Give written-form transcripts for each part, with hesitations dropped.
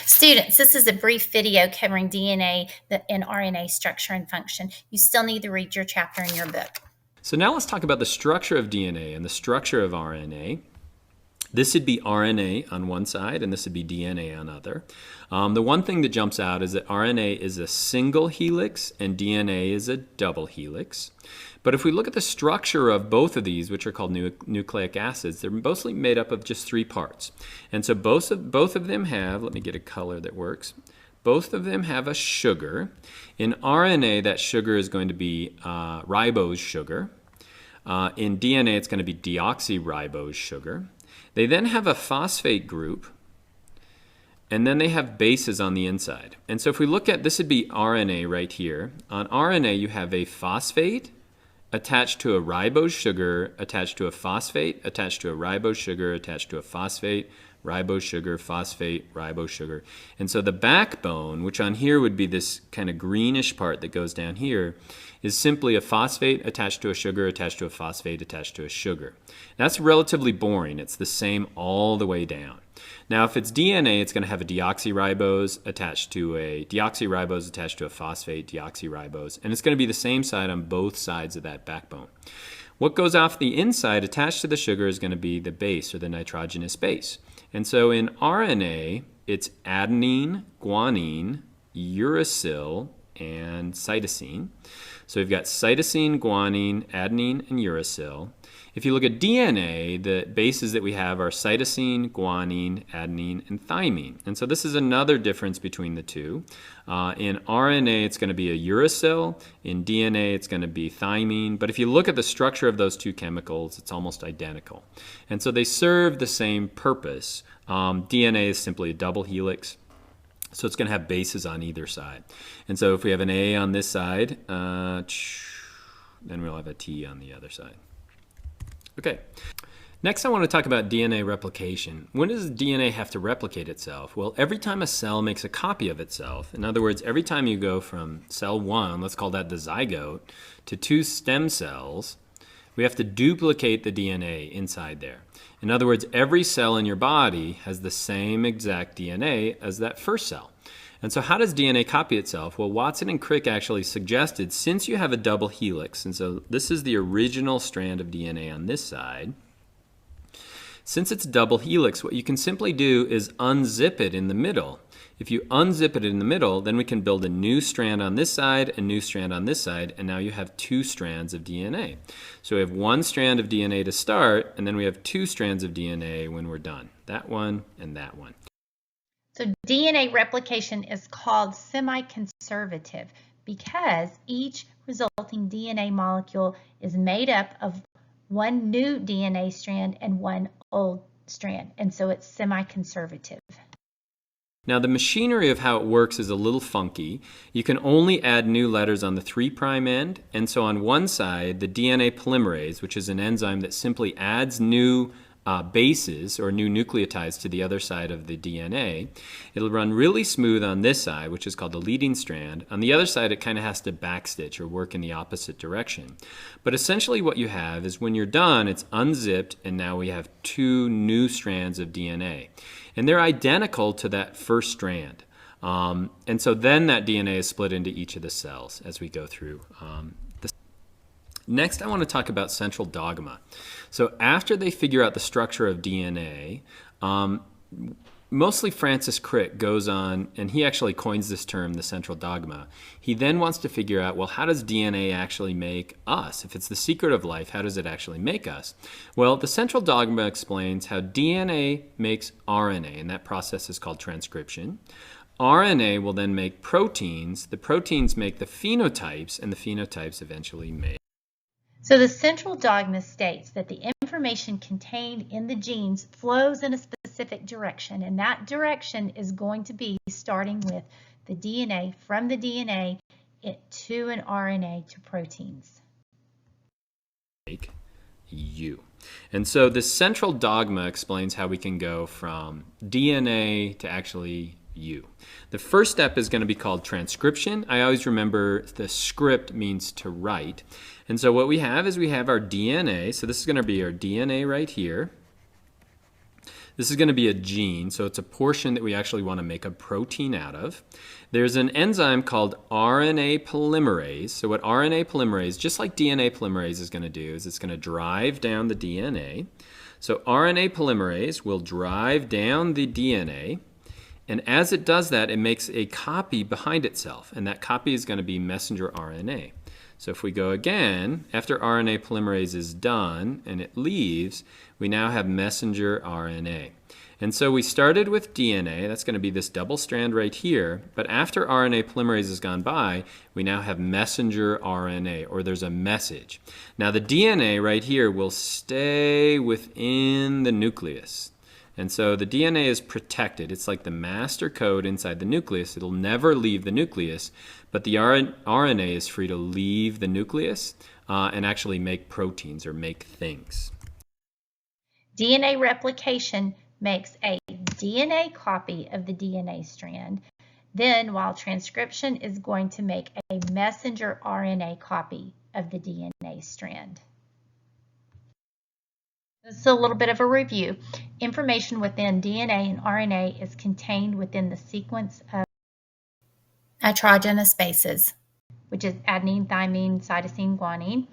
Students, this is a brief video covering DNA and RNA structure and function. You still need to read your chapter in your book. So now let's talk about the structure of DNA and the structure of RNA. This would be RNA on one side, and this would be DNA on other. The one thing that jumps out is that RNA is a single helix and DNA is a double helix. But if we look at the structure of both of these, which are called nucleic acids, they're mostly made up of just three parts. And so both of them have, let me get a color that works, both of them have a sugar. In RNA, that sugar is going to be ribose sugar. In DNA, it's going to be deoxyribose sugar. They then have a phosphate group, and then they have bases on the inside. And so if we look at, this would be RNA right here. On RNA, you have a phosphate attached to a ribose sugar, attached to a phosphate, attached to a ribose sugar, attached to a phosphate, ribose sugar, phosphate, ribose sugar. And so the backbone, which on here would be this kind of greenish part that goes down here, is simply a phosphate attached to a sugar, attached to a phosphate, attached to a sugar. That's relatively boring. It's the same all the way down. Now, if it's DNA, it's going to have a deoxyribose attached to a phosphate, deoxyribose, and it's going to be the same side on both sides of that backbone. What goes off the inside attached to the sugar is going to be the base, or the nitrogenous base. And so in RNA, it's adenine, guanine, uracil, and cytosine. So we've got cytosine, guanine, adenine, and uracil. If you look at DNA, the bases that we have are cytosine, guanine, adenine, and thymine. And so this is another difference between the two. In RNA, it's going to be a uracil. In DNA, it's going to be thymine. But if you look at the structure of those two chemicals, it's almost identical. And so they serve the same purpose. DNA is simply a double helix. So it's going to have bases on either side. And so if we have an A on this side, then we'll have a T on the other side. Okay. Next, I want to talk about DNA replication. When does DNA have to replicate itself? Well, every time a cell makes a copy of itself, in other words, every time you go from cell 1, let's call that the zygote, to 2 stem cells, we have to duplicate the DNA inside there. In other words, every cell in your body has the same exact DNA as that first cell. And so how does DNA copy itself? Well, Watson and Crick actually suggested, since you have a double helix, and so this is the original strand of DNA on this side, since it's double helix, what you can simply do is unzip it in the middle. If you unzip it in the middle, then we can build a new strand on this side, a new strand on this side, and now you have 2 strands of DNA. So we have 1 strand of DNA to start, and then we have 2 strands of DNA when we're done. That one and that one. So DNA replication is called semi-conservative because each resulting DNA molecule is made up of 1 new DNA strand and 1 old strand, and so it's semi-conservative. Now the machinery of how it works is a little funky. You can only add new letters on the 3' end, and so on one side, the DNA polymerase, which is an enzyme that simply adds new bases or new nucleotides to the other side of the DNA. It'll run really smooth on this side, which is called the leading strand. On the other side, it kind of has to backstitch or work in the opposite direction. But essentially what you have is when you're done, it's unzipped, and now we have 2 new strands of DNA. And they're identical to that first strand. And so then that DNA is split into each of the cells as we go through Next, I want to talk about central dogma. So after they figure out the structure of DNA, mostly Francis Crick goes on, and he actually coins this term, the central dogma. He then wants to figure out, well, how does DNA actually make us? If it's the secret of life, how does it actually make us? Well, the central dogma explains how DNA makes RNA, and that process is called transcription. RNA will then make proteins. The proteins make the phenotypes, and the phenotypes eventually make. So the central dogma states that the information contained in the genes flows in a specific direction, and that direction is going to be starting with the DNA, from the DNA to an RNA to proteins. Make you. And so the central dogma explains how we can go from DNA to actually you. The first step is going to be called transcription. I always remember the script means to write. And so what we have is we have our DNA. So this is going to be our DNA right here. This is going to be a gene, so it's a portion that we actually want to make a protein out of. There's an enzyme called RNA polymerase. So what RNA polymerase, just like DNA polymerase is going to do, is it's going to drive down the DNA. So RNA polymerase will drive down the DNA, and as it does that, it makes a copy behind itself, and that copy is going to be messenger RNA. So if we go again, after RNA polymerase is done and it leaves, we now have messenger RNA. And so we started with DNA, that's going to be this double strand right here, but after RNA polymerase has gone by, we now have messenger RNA, or there's a message. Now the DNA right here will stay within the nucleus. And so the DNA is protected. It's like the master code inside the nucleus. It'll never leave the nucleus, but the RNA is free to leave the nucleus and actually make proteins or make things. DNA replication makes a DNA copy of the DNA strand. Then, while transcription is going to make a messenger RNA copy of the DNA strand. This is a little bit of a review. Information within DNA and RNA is contained within the sequence of nitrogenous bases, which is adenine, thymine, cytosine, guanine,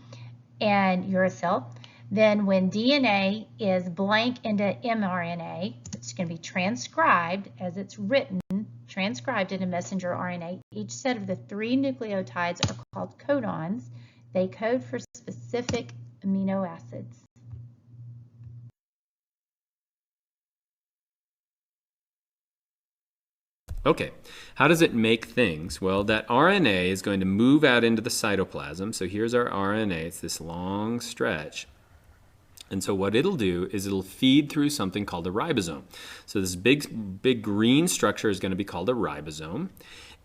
and uracil. Then when DNA is blank into mRNA, it's going to be transcribed as it's written, transcribed into messenger RNA. Each set of the 3 nucleotides are called codons. They code for specific amino acids. Okay, how does it make things? Well, that RNA is going to move out into the cytoplasm. So here's our RNA. It's this long stretch. And so what it'll do is it'll feed through something called a ribosome. So this big green structure is going to be called a ribosome.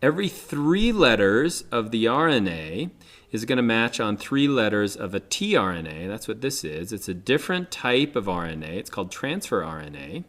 Every 3 letters of the RNA is going to match on 3 letters of a tRNA. That's what this is. It's a different type of RNA. It's called transfer RNA.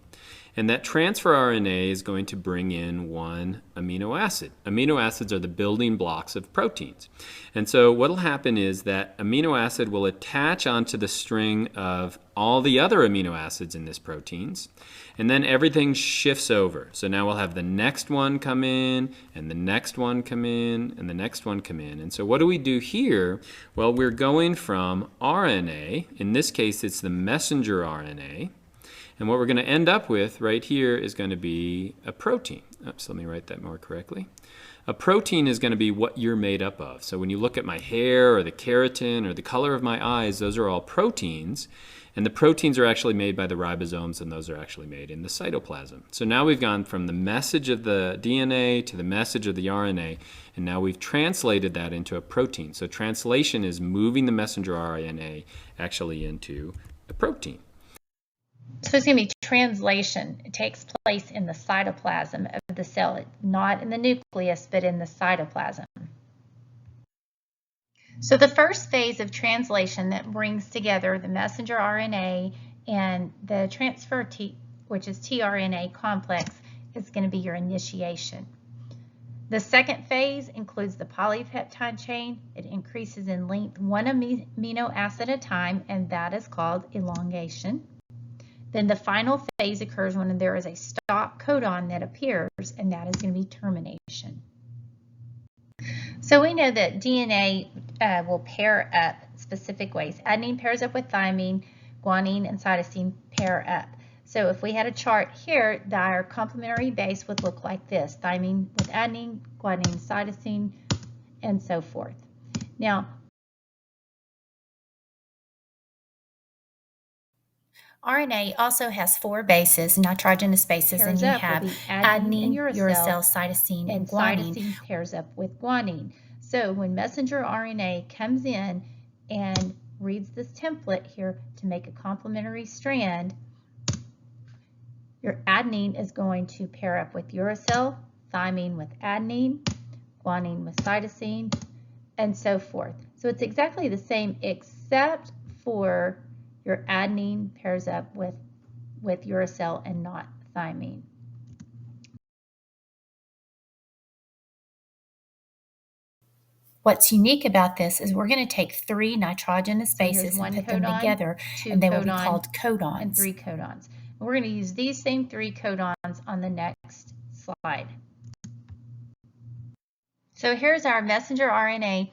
And that transfer RNA is going to bring in 1 amino acid. Amino acids are the building blocks of proteins. And so what will happen is that amino acid will attach onto the string of all the other amino acids in this proteins. And then everything shifts over. So now we'll have the next one come in, and the next one come in, and the next one come in. And so what do we do here? Well, we're going from RNA, in this case it's the messenger RNA, and what we're going to end up with right here is going to be a protein. Oops, let me write that more correctly. A protein is going to be what you're made up of. So when you look at my hair or the keratin or the color of my eyes, those are all proteins. And the proteins are actually made by the ribosomes, and those are actually made in the cytoplasm. So now we've gone from the message of the DNA to the message of the RNA, and now we've translated that into a protein. So translation is moving the messenger RNA actually into a protein. So it's going to be translation. It takes place in the cytoplasm of the cell, not in the nucleus, but in the cytoplasm. So the first phase of translation that brings together the messenger RNA and the transfer which is tRNA complex, is going to be your initiation. The second phase includes the polypeptide chain. It increases in length 1 amino acid at a time, and that is called elongation. Then the final phase occurs when there is a stop codon that appears, and that is going to be termination. So we know that DNA will pair up specific ways. Adenine pairs up with thymine, guanine and cytosine pair up. So if we had a chart here, our complementary base would look like this: thymine with adenine, guanine, cytosine, and so forth. Now, RNA also has 4 bases, nitrogenous bases, and you have adenine, uracil, cytosine, and guanine. Cytosine pairs up with guanine. So when messenger RNA comes in and reads this template here to make a complementary strand, your adenine is going to pair up with uracil, thymine with adenine, guanine with cytosine, and so forth. So it's exactly the same except for your adenine pairs up with uracil and not thymine. What's unique about this is we're going to take 3 nitrogenous bases and put them together, and they will be called codons. And 3 codons. We're going to use these same 3 codons on the next slide. So here's our messenger RNA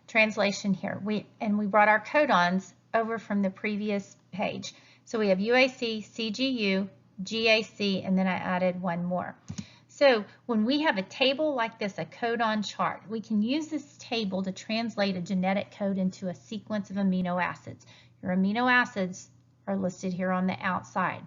translation here. We brought our codons over from the previous page. So we have UAC, CGU, GAC, and then I added one more. So when we have a table like this, a codon chart, we can use this table to translate a genetic code into a sequence of amino acids. Your amino acids are listed here on the outside.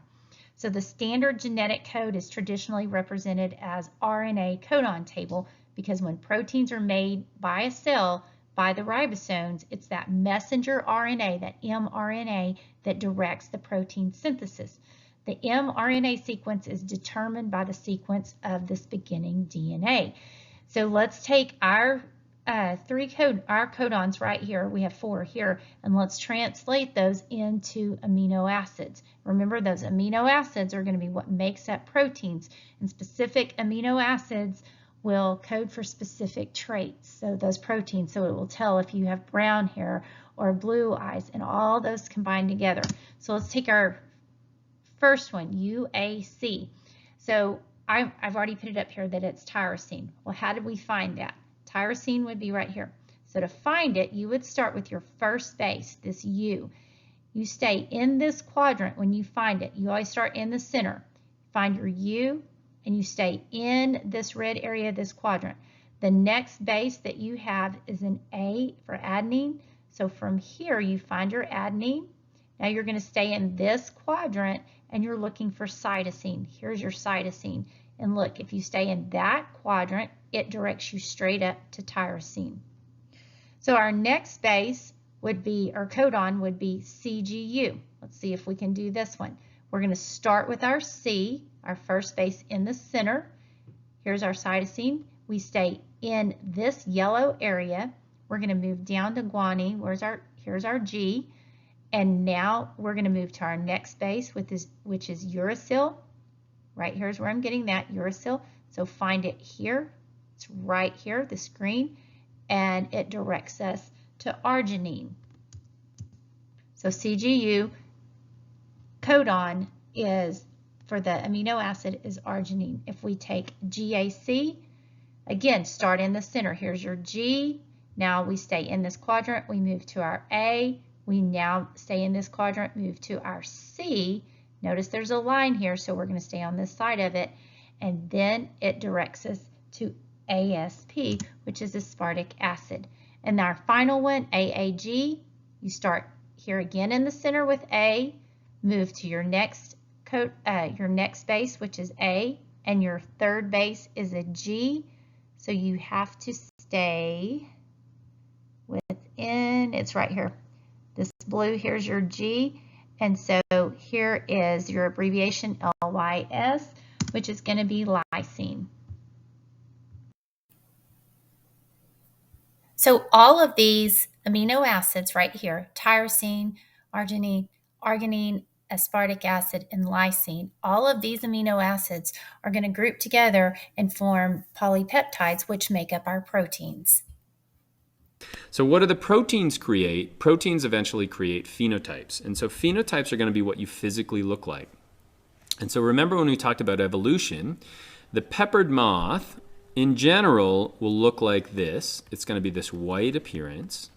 So the standard genetic code is traditionally represented as RNA codon table because when proteins are made by a cell, by the ribosomes, it's that messenger RNA, that mRNA, that directs the protein synthesis. The mRNA sequence is determined by the sequence of this beginning DNA. So let's take our codons right here, we have 4 here, and let's translate those into amino acids. Remember, those amino acids are going to be what makes up proteins, and specific amino acids will code for specific traits, so those proteins, so it will tell if you have brown hair or blue eyes, and all those combined together. So let's take our first one, UAC. So I've already put it up here that it's tyrosine. Well, how did we find that? Tyrosine would be right here. So to find it, you would start with your first base, this U. You stay in this quadrant when you find it. You always start in the center. Find your U, and you stay in this red area, this quadrant. The next base that you have is an A for adenine. So from here, you find your adenine. Now you're going to stay in this quadrant, and you're looking for cytosine. Here's your cytosine. And look, if you stay in that quadrant, it directs you straight up to tyrosine. So our next base would be, or codon would be CGU. Let's see if we can do this one. We're going to start with our C, our first base in the center. Here's our cytosine. We stay in this yellow area. We're going to move down to guanine. Here's our G. And now we're going to move to our next base, which is uracil. Right here's where I'm getting that, uracil. So find it here. It's right here, this green. And it directs us to arginine. So CGU codon is, for the amino acid, is arginine. If we take GAC, again, start in the center. Here's your G. Now we stay in this quadrant. We move to our A. We now stay in this quadrant, move to our C. Notice there's a line here, so we're going to stay on this side of it. And then it directs us to ASP, which is aspartic acid. And our final one, AAG, you start here again in the center with A, move to your next base, which is A, and your third base is a G. So you have to stay within, it's right here. This blue, here's your G, and so here is your abbreviation LYS, which is going to be lysine. So all of these amino acids right here, tyrosine, arginine, aspartic acid, and lysine, all of these amino acids are going to group together and form polypeptides, which make up our proteins. So what do the proteins create? Proteins eventually create phenotypes. And so phenotypes are going to be what you physically look like. And so remember when we talked about evolution, the peppered moth in general will look like this. It's going to be this white appearance.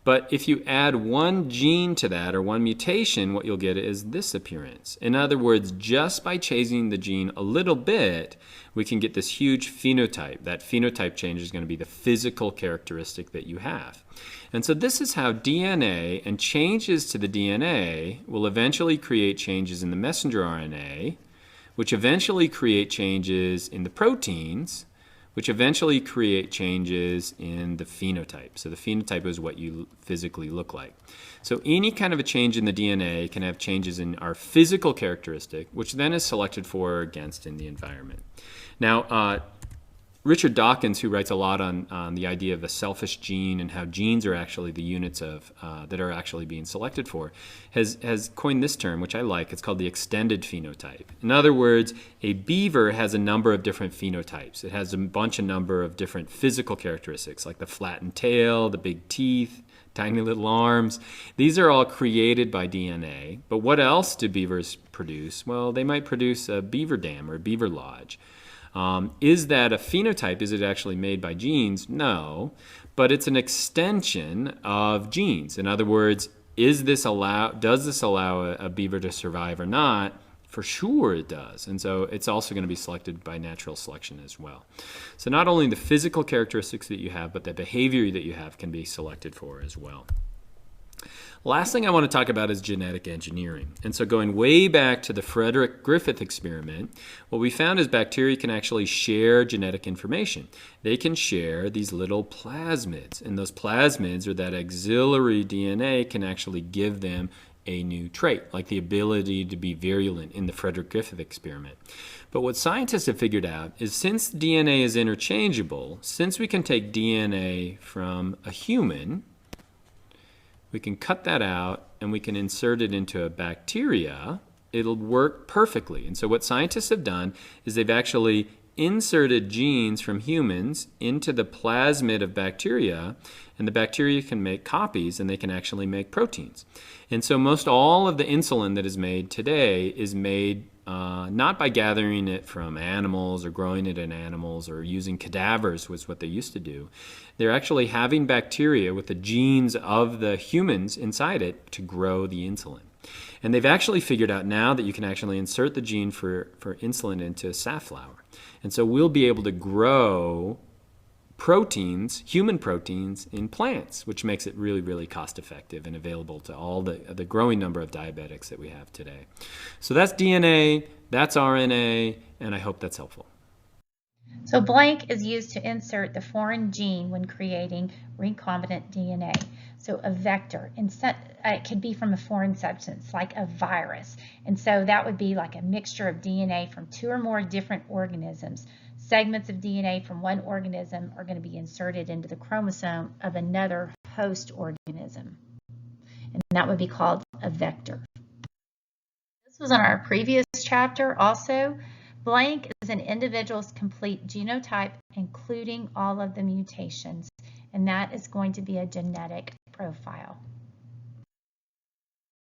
But if you add one gene to that, or one mutation, what you'll get is this appearance. In other words, just by changing the gene a little bit, we can get this huge phenotype. That phenotype change is going to be the physical characteristic that you have. And so this is how DNA and changes to the DNA will eventually create changes in the messenger RNA, which eventually create changes in the proteins, which eventually create changes in the phenotype. So the phenotype is what you physically look like. So any kind of a change in the DNA can have changes in our physical characteristic, which then is selected for or against in the environment. Now, Richard Dawkins, who writes a lot on the idea of a selfish gene and how genes are actually the units of that are actually being selected for, has coined this term, which I like. It's called the extended phenotype. In other words, a beaver has a number of different phenotypes. It has a number of different physical characteristics, like the flattened tail, the big teeth, tiny little arms. These are all created by DNA. But what else do beavers produce? Well, they might produce a beaver dam or a beaver lodge. Is that a phenotype? Is it actually made by genes? No, but it's an extension of genes. In other words, does this allow a beaver to survive or not? For sure it does. And so it's also going to be selected by natural selection as well. So not only the physical characteristics that you have, but the behavior that you have can be selected for as well. Last thing I want to talk about is genetic engineering. And so going way back to the Frederick Griffith experiment, what we found is bacteria can actually share genetic information. They can share these little plasmids, and those plasmids, or that auxiliary DNA, can actually give them a new trait, like the ability to be virulent in the Frederick Griffith experiment. But what scientists have figured out is, since DNA is interchangeable, since we can take DNA from a human, we can cut that out and we can insert it into a bacteria, it'll work perfectly. And so what scientists have done is they've actually inserted genes from humans into the plasmid of bacteria, and the bacteria can make copies and they can actually make proteins. And so most all of the insulin that is made today is made not by gathering it from animals or growing it in animals or using cadavers, was what they used to do. They're actually having bacteria with the genes of the humans inside it to grow the insulin. And they've actually figured out now that you can actually insert the gene for insulin into safflower. And so we'll be able to grow proteins, human proteins, in plants, which makes it really, really cost effective and available to all the growing number of diabetics that we have today. So that's DNA, that's RNA, and I hope that's helpful. So blank is used to insert the foreign gene when creating recombinant DNA. So a vector, it could be from a foreign substance, like a virus. And so that would be like a mixture of DNA from 2 or more different organisms. Segments of DNA from one organism are going to be inserted into the chromosome of another host organism. And that would be called a vector. This was on our previous chapter also. Blank is an individual's complete genotype, including all of the mutations, and that is going to be a genetic profile.